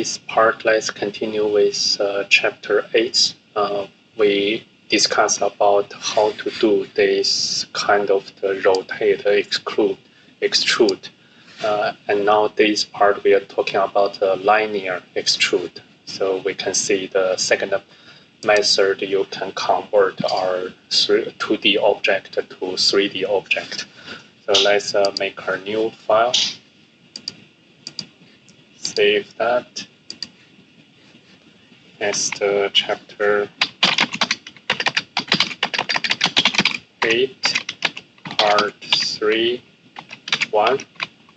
this part, let's continue with chapter 8. We discuss about how to do this kind of the rotate, extrude. And now this part we are talking about linear extrude. So we can see the second method, you can convert our 2D object to 3D object. So let's make a new file. Save that as the chapter 8, part 3, 1.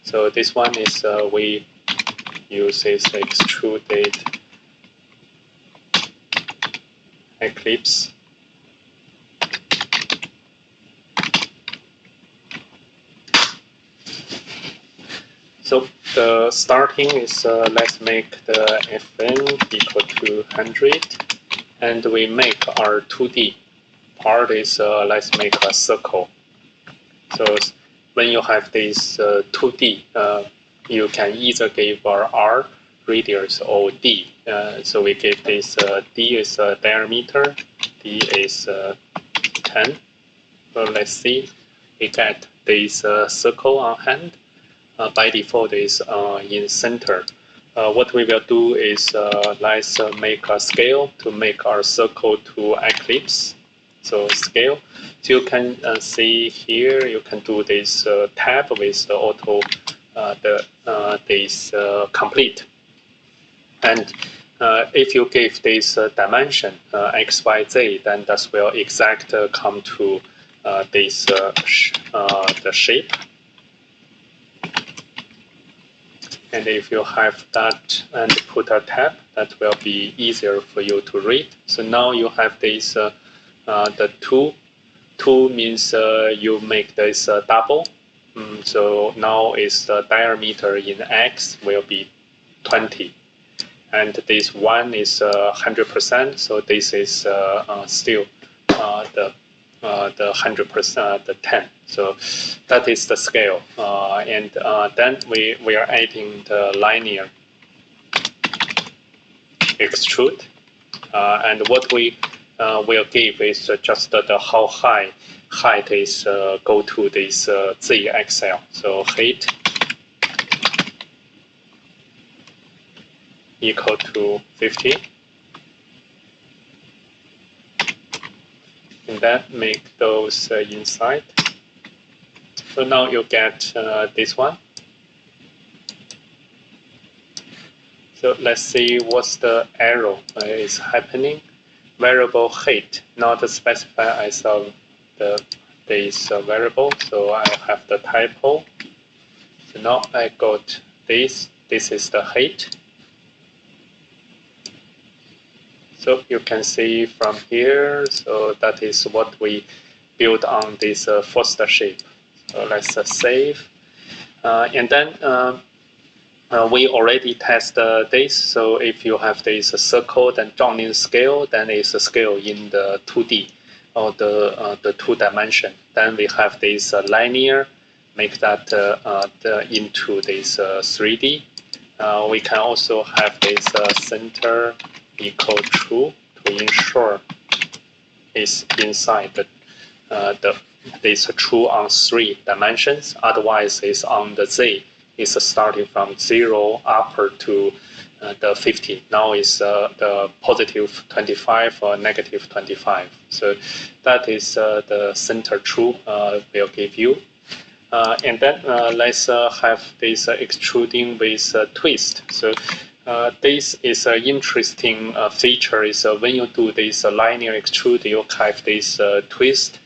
So this one is we use this extruded eclipse. So the starting is let's make the Fn equal to 100, and we make our 2D part is let's make a circle. So when you have this 2D, you can either give R radius or D. So we give this D is diameter, D is 10. So let's see, we get this circle on hand. By default is in center. What we will do is let's make a scale to make our circle to eclipse. So scale. So you can see here you can do this tab with the auto this complete. And if you give this dimension x, y, z, then that will exact come to this the shape. And if you have that and put a tab, that will be easier for you to read. So now you have this, the 2. 2 means you make this double. So now is the diameter in x will be 20. And this 1 is 100%. So this is still the 100%, the 10. So that is the scale. And then we are adding the linear extrude. And what we will give is just the how height is go to this z axle. So height equal to 50. And then make those inside. So now you get this one. So let's see what's the error is happening. Variable height not specified as this variable, so I have the typo. So now I got this. This is the height. So you can see from here, so that is what we built on this first shape. So let's save. And then we already test this. So if you have this circle, then drawn in scale, then it's a scale in the 2D or the 2 dimension. Then we have this linear, make that into this 3D. We can also have this center equal true to ensure it's inside this true on 3 dimensions. Otherwise, it's on the z. It's starting from 0 upper to the 50. Now it's the positive 25 or negative 25. So that is the center true will give you. And then let's have this extruding with twist. So this is an interesting feature. Is when you do this linear extrude, you have this twist,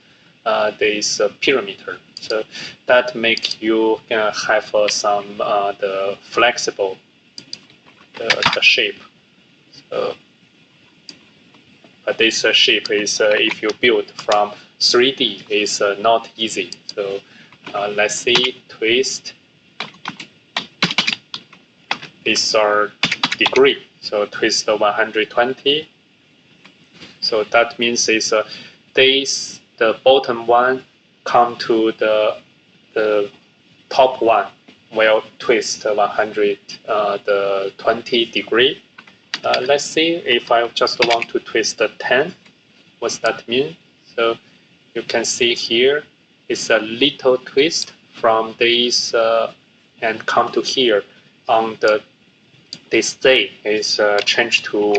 this perimeter. So that makes you have some the flexible the shape. So, but this shape is if you build from 3D is not easy. So let's see, twist. These are degree. So twist 120. So that means is this the bottom one come to the top one. will twist 120 degree. Let's see if I just want to twist 10. What's that mean? So you can see here it's a little twist from this and come to here on this day is changed to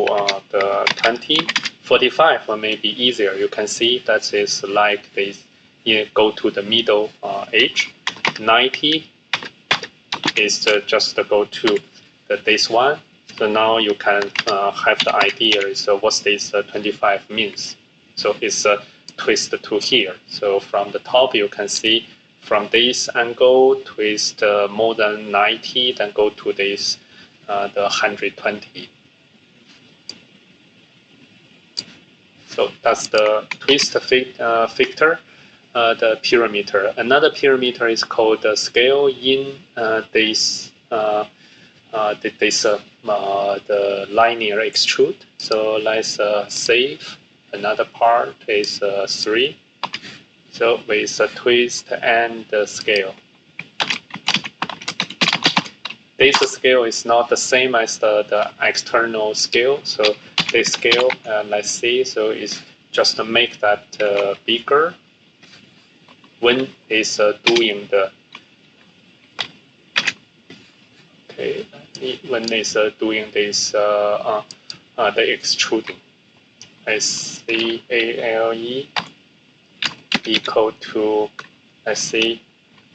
the 20. 45 or maybe easier. You can see that is like this. You go to the middle edge. 90 is just go to this one. So now you can have the idea is what this 25 means. So it's a twist to here. So from the top you can see from this angle twist more than 90, then go to this the 120. So that's the twist factor, the parameter. Another parameter is called the scale in the linear extrude. So let's save. Another part is 3. So with a twist and the scale. This scale is not the same as the external scale. So this scale, let's see, so it's just to make that bigger when it's doing the when it's doing this the extruding. SCALE equal to, let's see,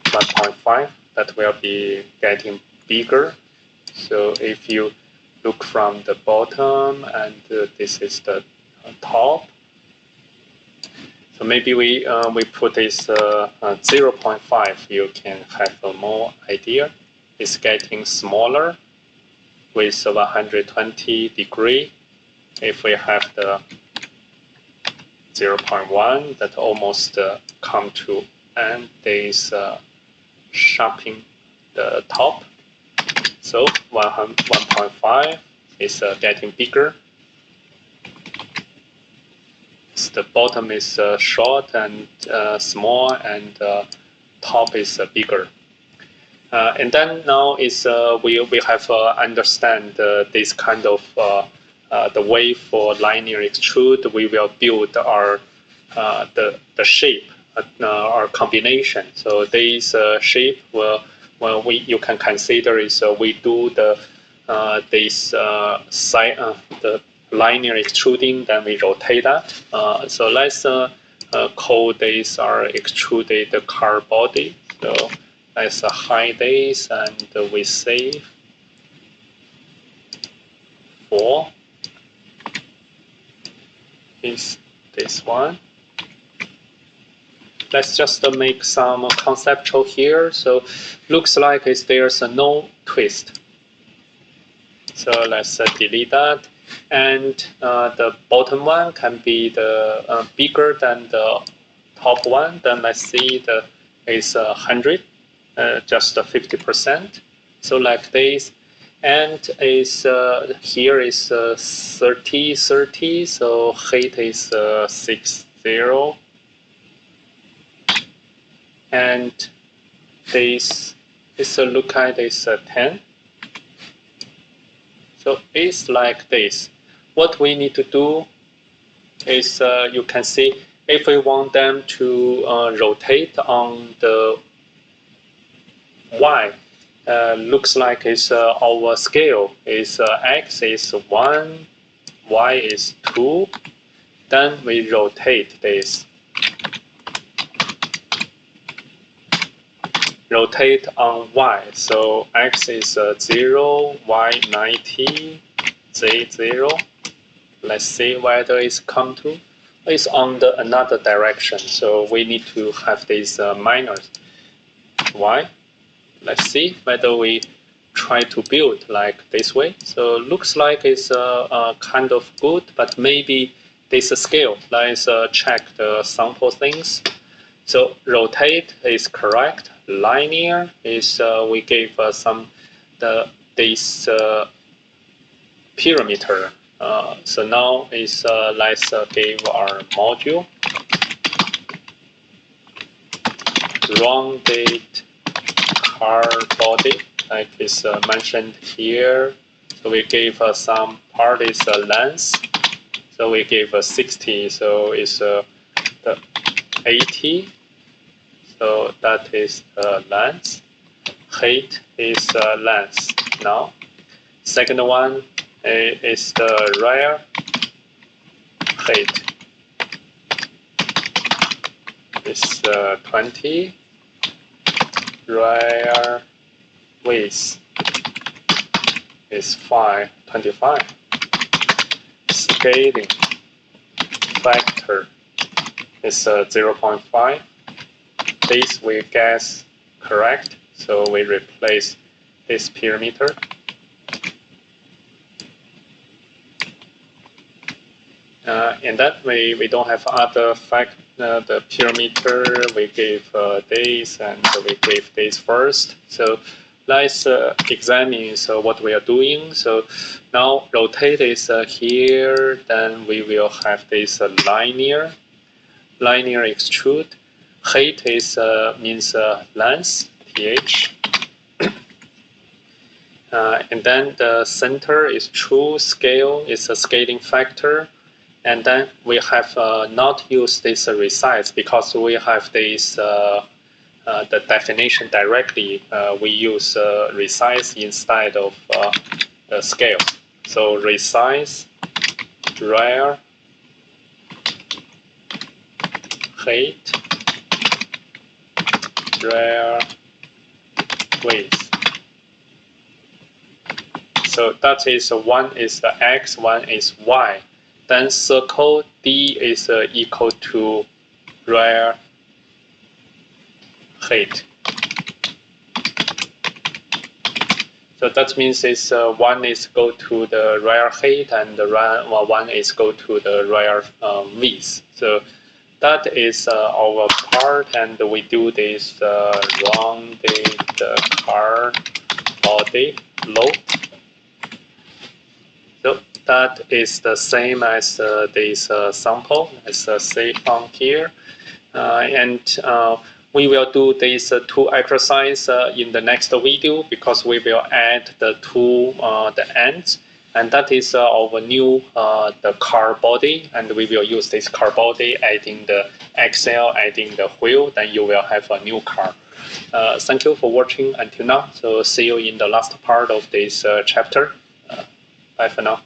1.5. That will be getting bigger. So if you look from the bottom and this is the top. So maybe we put this 0.5. You can have a more idea. It's getting smaller with 120 degree. If we have the 0.1, that almost come to and this sharpening the top. So 1.5 is getting bigger. So the bottom is short and small, and top is bigger. And then now is we have understand this kind of the way for linear extrude. We will build our the shape, our combination. So this shape will. Well, you can consider is we do the this the linear extruding, then we rotate that. So let's call this our extruded car body. So let's hide this and we save. 4 is this one. Let's just make some conceptual here. So looks like there's no twist. So let's delete that. And the bottom one can be the bigger than the top one. Then let's see is 100, just 50%. So like this. And is here is 30, 30. So height is 60. And this is look at this 10. So it's like this. What we need to do is you can see if we want them to rotate on the Y, looks like it's our scale is X is 1, Y is 2. Then we rotate this. Rotate on Y. So X is 0, Y 90, Z 0. Let's see whether it's come to. It's on the another direction. So we need to have this minus Y. Let's see whether we try to build like this way. So looks like it's kind of good, but maybe this scale. Let's check the sample things. So rotate is correct. Linear is we gave some this parameter. So now is let's give our module rounded car body, like is mentioned here. So we gave some part is length. So we gave 60. So it's the 80. So that is length. Height is length now. Second one is the rear height. It's 20. Rear width is 25. Scaling factor is 0.5. This we guess correct, so we replace this perimeter. And that we don't have other the perimeter. We gave this and we gave this first. So let's examine what we are doing. So now rotate is here. Then we will have this linear extrude. Height is means length, th. And then the center is true. Scale is a scaling factor. And then we have not used this resize because we have this the definition directly. We use resize instead of the scale. So resize, rear, height, rear, width. So that is one is the x, one is y. Then circle D is equal to rear height. So that means it's one is go to the rear height and the one is go to the rear width. So that is our part, and we do this rounded car body load. So that is the same as this sample, as say on here. And we will do these two exercises in the next video because we will add the two the ends. And that is our new the car body, and we will use this car body, adding the axle, adding the wheel, then you will have a new car. Thank you for watching until now. So see you in the last part of this chapter. Bye for now.